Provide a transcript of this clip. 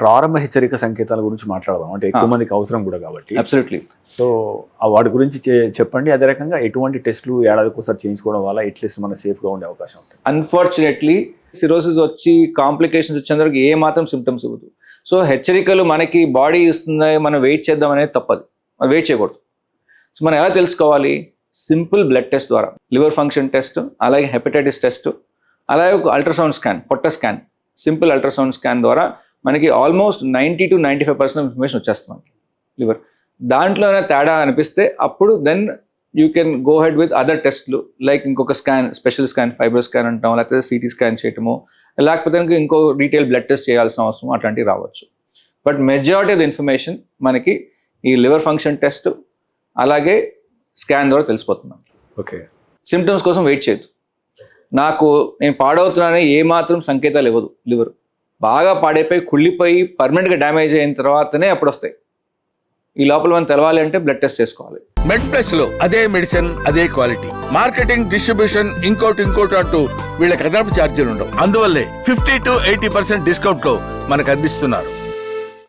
ప్రారంభ హెచ్చరిక సంకేతాల గురించి మాట్లాడదాం, అంటే ఎక్కువ మందికి అవసరం కూడా కాబట్టి. అబ్సల్యూట్లీ. సో వాటి గురించి చెప్పండి. అదే రకంగా ఎటువంటి టెస్టులు ఏడాదికి ఒకసారి చేయించుకోవడం వల్ల ఎట్లీస్ట్ మన సేఫ్గా ఉండే అవకాశం ఉంటుంది? అన్ఫార్చునేట్లీ సిరోసిస్ వచ్చి కాంప్లికేషన్స్ వచ్చేందుకు ఏ మాత్రం సిమ్టమ్స్ ఇవ్వదు. సో హెచ్చరికలు మనకి బాడీ ఇస్తుంది, మనం వెయిట్ చేద్దాం అనేది తప్పదు, మనం వెయిట్ చేయకూడదు. సో మనం ఎలా తెలుసుకోవాలి? సింపుల్ బ్లడ్ టెస్ట్ ద్వారా, లివర్ ఫంక్షన్ టెస్ట్, అలాగే హెపటైటిస్ టెస్ట్, అలాగే ఒక అల్ట్రాసౌండ్ స్కాన్, పొట్ట స్కాన్, సింపుల్ అల్ట్రాసౌండ్ స్కాన్ ద్వారా మనకి ఆల్మోస్ట్ 90 to 95% ఇన్ఫర్మేషన్ వచ్చేస్తుంది మనకి లివర్. దాంట్లోనే తేడా అనిపిస్తే అప్పుడు then you can go ahead with other టెస్ట్లు, లైక్ ఇంకొక scan, special scan, fibro scan అంటాం, లేకపోతే సిటీ స్కాన్ చేయటము, లేకపోతే ఇంకో డీటెయిల్ బ్లడ్ టెస్ట్ చేయాల్సిన అవసరం అట్లాంటివి రావచ్చు. But majority of the information మనకి ఈ లివర్ ఫంక్షన్ టెస్ట్ అలాగే స్కాన్ ద్వారా తెలిసిపోతుంది. ఓకే. సిమ్టమ్స్ కోసం వెయిట్ చేయొద్దు. నేను పాడవుతున్నానని ఏమాత్రం సంకేతాలు ఇవ్వదు. లివర్ బాగా పాడైపోయి కుళ్ళిపోయి పర్మనెంట్గా డ్యామేజ్ అయిన తర్వాతనే అప్పుడు వస్తాయి. ఈ లోపల మనం తెలవాలి అంటే బ్లడ్ టెస్ట్ చేసుకోవాలి. మెడ్ ప్లస్ లో అదే మెడిసిన్, అదే క్వాలిటీ, మార్కెటింగ్, డిస్ట్రిబ్యూషన్, ఇంకోటి అంటూ వీళ్ళకి అదనపు ఛార్జీలు ఉండవు. అందువల్లే 50 to 80% డిస్కౌంట్ లో మనకు అందిస్తున్నారు.